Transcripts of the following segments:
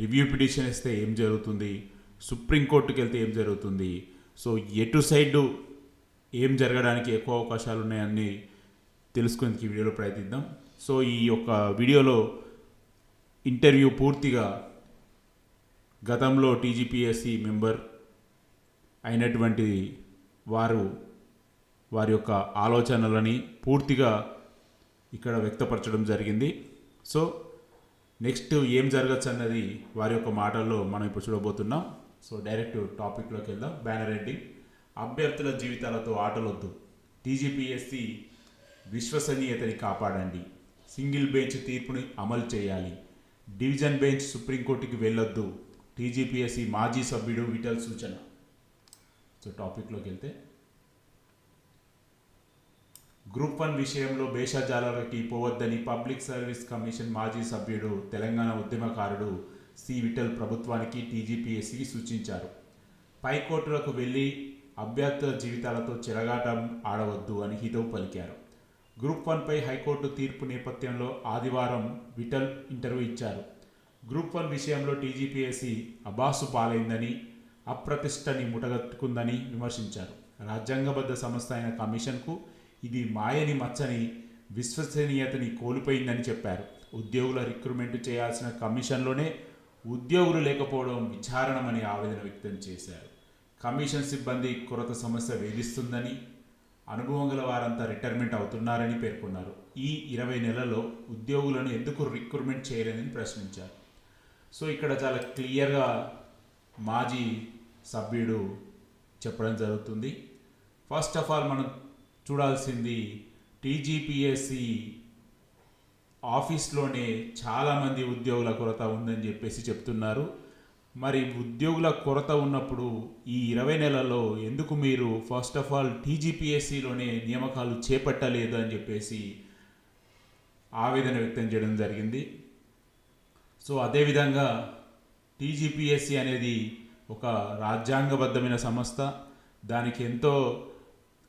Review petition ఇస్తే ఏం జరుగుతుంది, సుప్రీంకోర్టుకి వెళ్తే ఏం జరుగుతుంది, సో ఎటు సైడ్ ఏం జరగడానికి ఎక్కువ అవకాశాలు ఉన్నాయని తెలుసుకునేందుకు ఈ వీడియోలో ప్రయత్నిద్దాం. సో ఈ యొక్క వీడియోలో ఇంటర్వ్యూ పూర్తిగా గతంలో టీజీపీఎస్సీ మెంబర్ అయినటువంటి వారి యొక్క ఆలోచనలని పూర్తిగా ఇక్కడ వ్యక్తపరచడం జరిగింది. సో నెక్స్ట్ ఏం జరగచ్చు అన్నది వారి యొక్క మాటల్లో మనం ఇప్పుడు చూడబోతున్నాం. సో డైరెక్ట్ టాపిక్లోకి వెళ్దాం. బ్యానర్ హెడ్డింగ్: అభ్యర్థుల జీవితాలతో ఆటలొద్దు, టీజీపీఎస్సీ విశ్వసనీయతని కాపాడండి, సింగిల్ బెంచ్ తీర్పుని అమలు చేయాలి, డివిజన్ బెంచ్ సుప్రీంకోర్టుకి వెళ్ళొద్దు, టీజీపీఎస్సీ మాజీ సభ్యుడు విఠల్ సూచన. సో టాపిక్లోకి వెళ్తే, గ్రూప్ 1 విషయంలో భేషజాలకి పోవద్దని పబ్లిక్ సర్వీస్ కమిషన్ మాజీ సభ్యుడు, తెలంగాణ ఉద్యమకారుడు సి విఠల్ ప్రభుత్వానికి, టీజీపీఎస్సీకి సూచించారు. పైకోర్టులకు వెళ్ళి అభ్యర్థుల జీవితాలతో చెలగాటం ఆడవద్దు అని హితవు పలికారు. గ్రూప్ 1పై హైకోర్టు తీర్పు నేపథ్యంలో ఆదివారం విఠల్ ఇంటర్వ్యూ ఇచ్చారు. గ్రూప్ 1 విషయంలో టీజీపీఎస్సీ అబాసు పాలైందని, అప్రతిష్టని ముటగట్టుకుందని విమర్శించారు. రాజ్యాంగబద్ధ సంస్థ అయిన కమిషన్కు ఇది మాయని మచ్చని విశ్వసనీయతని కోల్పోయిందని చెప్పారు. ఉద్యోగుల రిక్రూట్మెంట్ చేయాల్సిన కమిషన్లోనే ఉద్యోగులు లేకపోవడం విచారణమని ఆవేదన వ్యక్తం చేశారు. కమిషన్ సిబ్బంది కొరత సమస్య వేధిస్తుందని, అనుభవం గల వారంతా రిటైర్మెంట్ అవుతున్నారని పేర్కొన్నారు. ఈ 20 నెలల్లో ఉద్యోగులను ఎందుకు రిక్రూట్మెంట్ చేయలేదని ప్రశ్నించారు. సో ఇక్కడ చాలా క్లియర్గా మాజీ సభ్యుడు చెప్పడం జరుగుతుంది. ఫస్ట్ ఆఫ్ ఆల్ మనం చూడాల్సింది, టీజీపీఎస్సీ ఆఫీస్లోనే చాలామంది ఉద్యోగుల కొరత ఉందని చెప్పేసి చెప్తున్నారు. మరి ఉద్యోగుల కొరత ఉన్నప్పుడు ఈ 20 నెలల్లో ఎందుకు మీరు ఫస్ట్ ఆఫ్ ఆల్ టీజీపీఎస్సీలోనే నియామకాలు చేపట్టలేదు అని చెప్పేసి ఆవేదన వ్యక్తం చేయడం జరిగింది. సో అదేవిధంగా టీజీపీఎస్సీ అనేది ఒక రాజ్యాంగబద్ధమైన సంస్థ, దానికి ఎంతో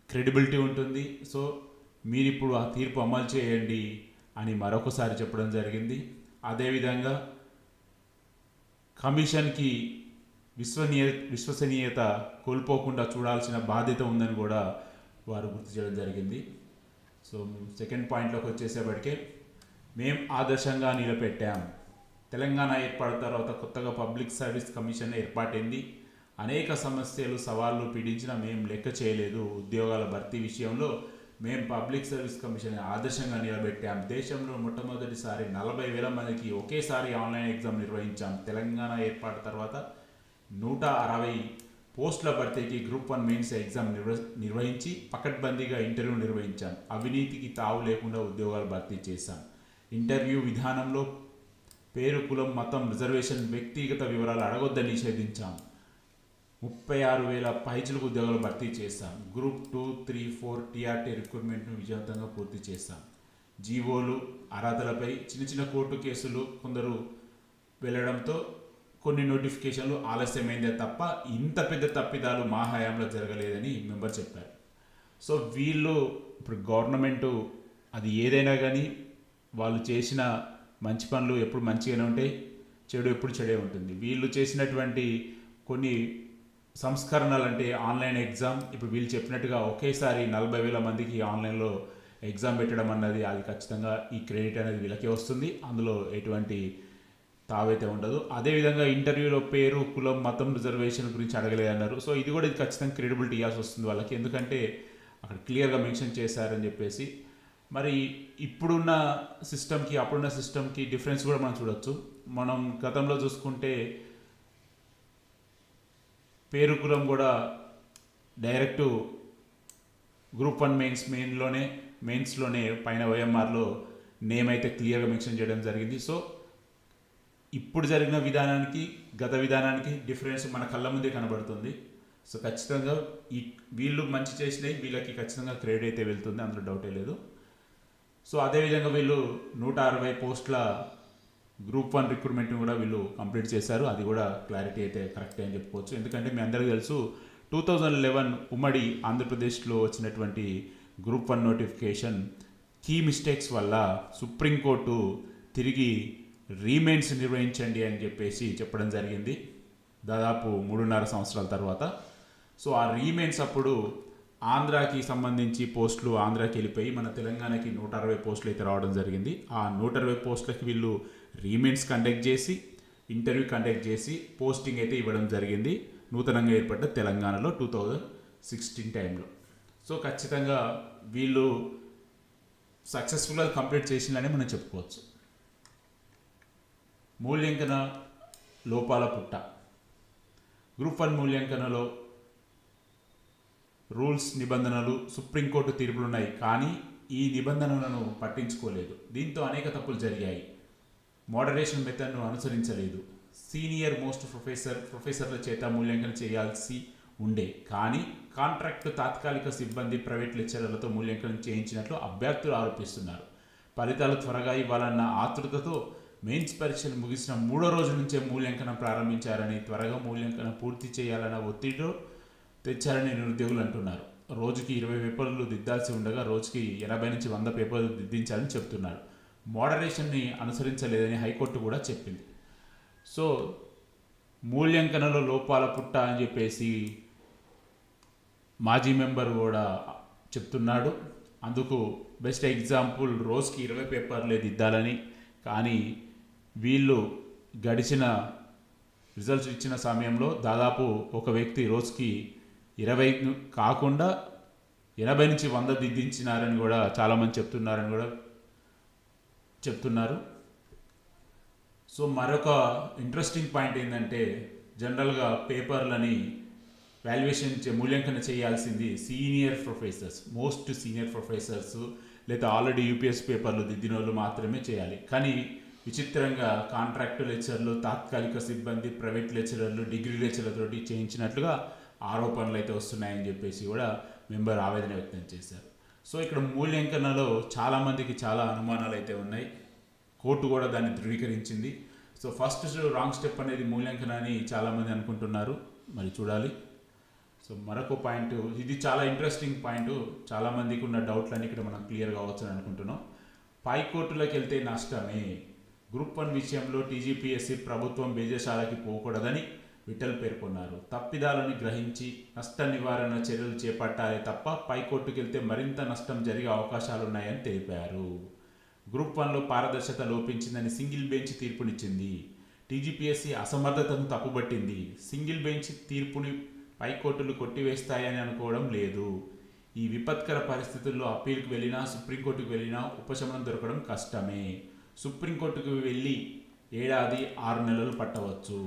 క్రెడిబిలిటీ ఉంటుంది. సో మీరు ఇప్పుడు ఆ తీర్పు అమలు చేయండి అని మరొకసారి చెప్పడం జరిగింది. అదేవిధంగా కమిషన్కి విశ్వసనీయత కోల్పోకుండా చూడాల్సిన బాధ్యత ఉందని కూడా వారు గుర్తు చేయడం జరిగింది. సో సెకండ్ పాయింట్లోకి వచ్చేసేపటికే, మేం ఆదర్శంగా నిలబెట్టాం. తెలంగాణ ఏర్పాటు తర్వాత కొత్తగా పబ్లిక్ సర్వీస్ కమిషన్ ఏర్పాటైంది. అనేక సమస్యలు సవాళ్లు పీడించినా మేం లెక్క చేయలేదు. ఉద్యోగాల భర్తీ విషయంలో మేం పబ్లిక్ సర్వీస్ కమిషన్ ఆదర్శంగా నిలబెట్టాం. దేశంలో మొట్టమొదటిసారి 40,000 మందికి ఒకేసారి ఆన్లైన్ ఎగ్జామ్ నిర్వహించాం. తెలంగాణ ఏర్పాటు తర్వాత 160 పోస్టుల భర్తీకి గ్రూప్ 1 మెయిన్స్ ఎగ్జామ్ నిర్వహించి పకడ్బందీగా ఇంటర్వ్యూ నిర్వహించాం. అవినీతికి తావు లేకుండా ఉద్యోగాలు భర్తీ చేశాం. ఇంటర్వ్యూ విధానంలో పేరు, కులం, మతం, రిజర్వేషన్, వ్యక్తిగత వివరాలు అడగొద్దని నిషేధించాం. 36,000 పైచిలకు ఉద్యోగాలు భర్తీ చేశాం. గ్రూప్ 2, 3, 4 టీఆర్టీ రిక్రూట్మెంట్ను విజయవంతంగా పూర్తి చేశాం. జీవోలు, అర్హతలపై చిన్న కోర్టు కేసులు కొందరు వెళ్ళడంతో కొన్ని నోటిఫికేషన్లు ఆలస్యమైందే తప్ప ఇంత పెద్ద తప్పిదాలు మా హయాంలో జరగలేదని మెంబర్ చెప్పారు. సో వీళ్ళు ఇప్పుడు గవర్నమెంటు అది ఏదైనా కానీ వాళ్ళు చేసిన మంచి పనులు ఎప్పుడు మంచిగానే ఉంటాయి, చెడు ఎప్పుడు చెడే ఉంటుంది. వీళ్ళు చేసినటువంటి కొన్ని సంస్కరణలు అంటే ఆన్లైన్ ఎగ్జామ్, ఇప్పుడు వీళ్ళు చెప్పినట్టుగా ఒకేసారి 40,000 మందికి ఆన్లైన్లో ఎగ్జామ్ పెట్టడం అన్నది అది ఖచ్చితంగా ఈ క్రెడిట్ అనేది వీళ్ళకే వస్తుంది. అందులో ఎటువంటి తావైతే ఉండదు. అదేవిధంగా ఇంటర్వ్యూలో పేరు, కులం, మతం, రిజర్వేషన్ గురించి అడగలేదన్నారు. సో ఇది కూడా ఇది ఖచ్చితంగా క్రెడిబిలిటీ ఇవ్వాల్సి వస్తుంది వాళ్ళకి, ఎందుకంటే అక్కడ క్లియర్గా మెన్షన్ చేశారని చెప్పేసి. మరి ఇప్పుడున్న సిస్టమ్కి అప్పుడున్న సిస్టమ్కి డిఫరెన్స్ కూడా మనం చూడొచ్చు. మనం గతంలో చూసుకుంటే పేరు, కులం కూడా డైరెక్టు గ్రూప్ 1 మెయిన్స్లోనే పైన ఓఎంఆర్లో నేమ్ అయితే క్లియర్గా మెన్షన్ చేయడం జరిగింది. సో ఇప్పుడు జరిగిన విధానానికి గత విధానానికి డిఫరెన్స్ మన కళ్ళ ముందే కనబడుతుంది. సో ఖచ్చితంగా వీళ్ళు మంచి చేసినవి వీళ్ళకి ఖచ్చితంగా క్రెడిట్ అయితే వెళ్తుంది, అందులో డౌటే లేదు. సో అదేవిధంగా వీళ్ళు 160 పోస్టుల గ్రూప్ 1 రిక్రూట్మెంట్ని కూడా వీళ్ళు కంప్లీట్ చేశారు. అది కూడా క్లారిటీ అయితే కరెక్టే అని చెప్పుకోవచ్చు. ఎందుకంటే మీ అందరికీ తెలుసు, 2011 ఉమ్మడి ఆంధ్రప్రదేశ్లో వచ్చినటువంటి గ్రూప్ 1 నోటిఫికేషన్ కీ మిస్టేక్స్ వల్ల సుప్రీంకోర్టు తిరిగి రీమెయిన్స్ నిర్వహించండి అని చెప్పేసి చెప్పడం జరిగింది దాదాపు 3.5 సంవత్సరాల తర్వాత. సో ఆ రీమెయిన్స్ అప్పుడు ఆంధ్రాకి సంబంధించి పోస్టులు ఆంధ్రాకి వెళ్ళిపోయి మన తెలంగాణకి 160 పోస్టులు అయితే రావడం జరిగింది. ఆ 160 పోస్టులకి వీళ్ళు రీమెయిన్స్ కండక్ట్ చేసి ఇంటర్వ్యూ కండక్ట్ చేసి పోస్టింగ్ అయితే ఇవ్వడం జరిగింది నూతనంగా ఏర్పడ్డ తెలంగాణలో 2016 టైంలో. సో ఖచ్చితంగా వీళ్ళు సక్సెస్ఫుల్గా కంప్లీట్ చేసిందని మనం చెప్పుకోవచ్చు. మూల్యాంకన లోపాల పుట్ట. గ్రూప్ 1 మూల్యాంకనలో రూల్స్ నిబంధనలు సుప్రీంకోర్టు తీర్పులున్నాయి, కానీ ఈ నిబంధనలను పట్టించుకోలేదు. దీంతో అనేక తప్పులు జరిగాయి. మోడరేషన్ మెథడ్ను అనుసరించలేదు. సీనియర్ మోస్ట్ ప్రొఫెసర్ల చేత మూల్యాంకనం చేయాల్సి ఉండే, కానీ కాంట్రాక్ట్ తాత్కాలిక సిబ్బంది ప్రైవేట్ లెక్చరర్లతో మూల్యాంకనం చేయించినట్లు అభ్యర్థులు ఆరోపిస్తున్నారు. ఫలితాలు త్వరగా ఇవ్వాలన్న ఆతృతతో మెయిన్స్ పరీక్షలు ముగిసిన 3వ రోజు నుంచే మూల్యాంకనం ప్రారంభించారని, త్వరగా మూల్యాంకనం పూర్తి చేయాలన్న ఒత్తిడిలో తెచ్చారని నిరుద్యోగులు అంటున్నారు. రోజుకి 20 పేపర్లు దిద్దాల్సి ఉండగా రోజుకి 80 నుంచి 100 పేపర్లు దిద్దించాలని చెప్తున్నారు. మోడరేషన్ని అనుసరించలేదని హైకోర్టు కూడా చెప్పింది. సో మూల్యాంకనంలో లోపాల పుట్ట అని చెప్పేసి మాజీ మెంబర్ కూడా చెప్తున్నాడు. అందుకు బెస్ట్ ఎగ్జాంపుల్ రోజుకి 20 పేపర్లే దిద్దాలని, కానీ వీళ్ళు గడిచిన రిజల్ట్స్ ఇచ్చిన సమయంలో దాదాపు ఒక వ్యక్తి రోజుకి 20 కాకుండా 80 నుంచి 100 దిద్దించినారని కూడా చాలామంది చెప్తున్నారు. సో మరొక ఇంట్రెస్టింగ్ పాయింట్ ఏంటంటే, జనరల్గా పేపర్లని వాల్యుయేషన్ మూల్యాంకన చేయాల్సింది senior professors, most senior professors లేదా ఆల్రెడీ యూపీఎస్ పేపర్లు దిద్దిన వాళ్ళు మాత్రమే చేయాలి. కానీ విచిత్రంగా కాంట్రాక్టు లెక్చరర్లు, తాత్కాలిక సిబ్బంది, ప్రైవేట్ లెక్చరర్లు, డిగ్రీ లెక్చరర్లతోటి చేయించినట్లుగా ఆరోపణలు అయితే వస్తున్నాయని చెప్పేసి కూడా మెంబర్ ఆవేదన వ్యక్తం చేశారు. సో ఇక్కడ మూల్యాంకనలో చాలామందికి చాలా అనుమానాలు అయితే ఉన్నాయి. కోర్టు కూడా దాన్ని ధృవీకరించింది. సో ఫస్ట్ రాంగ్ స్టెప్ అనేది మూల్యాంకన అని చాలామంది అనుకుంటున్నారు, మరి చూడాలి. సో మరొక పాయింట్, ఇది చాలా ఇంట్రెస్టింగ్ పాయింట్, చాలామందికి ఉన్న డౌట్లన్నీ ఇక్కడ మనం క్లియర్ కావచ్చు అని అనుకుంటున్నాం. పై కోర్టులకు వెళ్తే నష్టమే. గ్రూప్ 1 విషయంలో టీజీపీఎస్సీ ప్రభుత్వం బేజశాలకి పోకూడదని విఠల్ పేర్కొన్నారు. తప్పిదాలను గ్రహించి నష్ట నివారణ చర్యలు చేపట్టాలి తప్ప పైకోర్టుకు వెళ్తే మరింత నష్టం జరిగే అవకాశాలున్నాయని తెలిపారు. గ్రూప్ 1లో పారదర్శకత లోపించిందని సింగిల్ బెంచ్ తీర్పునిచ్చింది. టీజీపీఎస్సీ అసమర్థతను తప్పుబట్టింది. సింగిల్ బెంచ్ తీర్పుని పైకోర్టులు కొట్టివేస్తాయని అనుకోవడం లేదు. ఈ విపత్కర పరిస్థితుల్లో అప్పీల్కి వెళ్ళినా సుప్రీంకోర్టుకు వెళ్ళినా ఉపశమనం దొరకడం కష్టమే. సుప్రీంకోర్టుకు వెళ్ళి 7-6 నెలలు పట్టవచ్చు.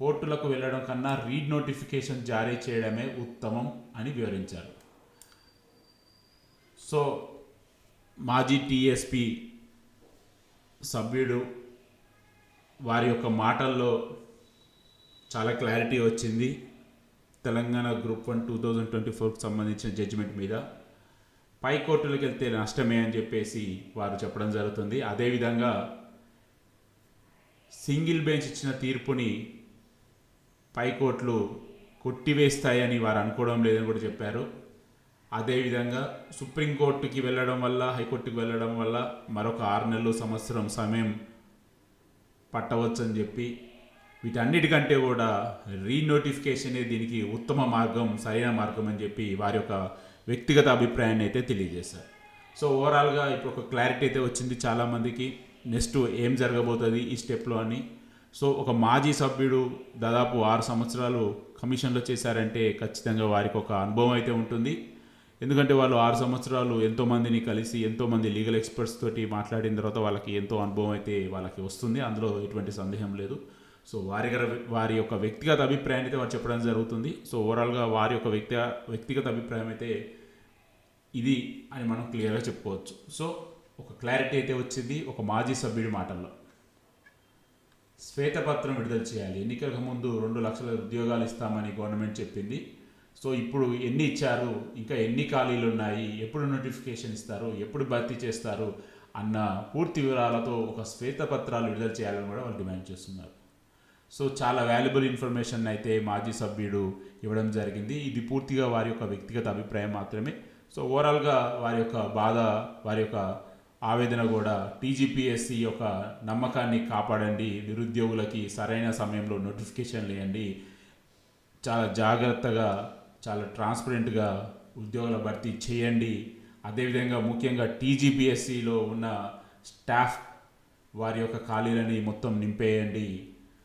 కోర్టులకు వెళ్ళడం కన్నా రీడ్ నోటిఫికేషన్ జారీ చేయడమే ఉత్తమం అని వివరించారు. సో మాజీ టీఎస్పీ సభ్యుడు వారి యొక్క మాటల్లో చాలా క్లారిటీ వచ్చింది తెలంగాణ గ్రూప్ 1 2024కి సంబంధించిన జడ్జిమెంట్ మీద. పై కోర్టులకు వెళ్తే నష్టమే అని చెప్పేసి వారు చెప్పడం జరుగుతుంది. అదేవిధంగా సింగిల్ బెంచ్ ఇచ్చిన తీర్పుని పై కోర్టులు కొట్టివేస్తాయని వారు అనుకోవడం లేదని కూడా చెప్పారు. అదేవిధంగా సుప్రీంకోర్టుకి వెళ్ళడం వల్ల, హైకోర్టుకి వెళ్ళడం వల్ల మరొక 6 నెలలు, సంవత్సరం సమయం పట్టవచ్చు అని చెప్పి, వీటన్నిటికంటే కూడా రీనోటిఫికేషనే దీనికి ఉత్తమ మార్గం, సరైన మార్గం అని చెప్పి వారి యొక్క వ్యక్తిగత అభిప్రాయాన్ని అయితే తెలియజేశారు. సో ఓవరాల్గా ఇప్పుడు ఒక క్లారిటీ అయితే వచ్చింది చాలామందికి, నెక్స్ట్ ఏం జరగబోతుంది ఈ స్టెప్లో అని. సో ఒక మాజీ సభ్యుడు దాదాపు 6 సంవత్సరాలు కమిషన్లో చేశారంటే ఖచ్చితంగా వారికి ఒక అనుభవం అయితే ఉంటుంది. ఎందుకంటే వాళ్ళు 6 సంవత్సరాలు ఎంతోమందిని కలిసి, ఎంతోమంది లీగల్ ఎక్స్పర్ట్స్ తోటి మాట్లాడిన తర్వాత వాళ్ళకి ఎంతో అనుభవం అయితే వాళ్ళకి వస్తుంది, అందులో ఎటువంటి సందేహం లేదు. సో వారి యొక్క వ్యక్తిగత అభిప్రాయాన్ని అయితే వారు చెప్పడం జరుగుతుంది. సో ఓవరాల్గా వారి యొక్క వ్యక్తిగత అభిప్రాయం అయితే ఇది అని మనం క్లియర్గా చెప్పుకోవచ్చు. సో ఒక క్లారిటీ అయితే వచ్చింది ఒక మాజీ సభ్యుడి మాటల్లో. శ్వేతపత్రం విడుదల చేయాలి. ఎన్నికలకు ముందు 2 లక్షల ఉద్యోగాలు ఇస్తామని గవర్నమెంట్ చెప్పింది. సో ఇప్పుడు ఎన్ని ఇచ్చారు, ఇంకా ఎన్ని ఖాళీలు ఉన్నాయి, ఎప్పుడు నోటిఫికేషన్ ఇస్తారు, ఎప్పుడు భర్తీ చేస్తారు అన్న పూర్తి వివరాలతో ఒక శ్వేతపత్రాలు విడుదల చేయాలని కూడా వాళ్ళు డిమాండ్ చేస్తున్నారు. సో చాలా వాల్యుబుల్ ఇన్ఫర్మేషన్ అయితే మాజీ సభ్యుడు ఇవ్వడం జరిగింది. ఇది పూర్తిగా వారి యొక్క వ్యక్తిగత అభిప్రాయం మాత్రమే. సో ఓవరాల్గా వారి యొక్క బాధ, వారి యొక్క ఆవేదన కూడా టీజీపీఎస్సి యొక్క నమ్మకాన్ని కాపాడండి, నిరుద్యోగులకి సరైన సమయంలో నోటిఫికేషన్లు ఇవ్వండి, చాలా జాగ్రత్తగా చాలా ట్రాన్స్పరెంట్గా ఉద్యోగుల భర్తీ చేయండి. అదేవిధంగా ముఖ్యంగా టీజీపీఎస్సిలో ఉన్న స్టాఫ్ వారి యొక్క ఖాళీలని మొత్తం నింపేయండి.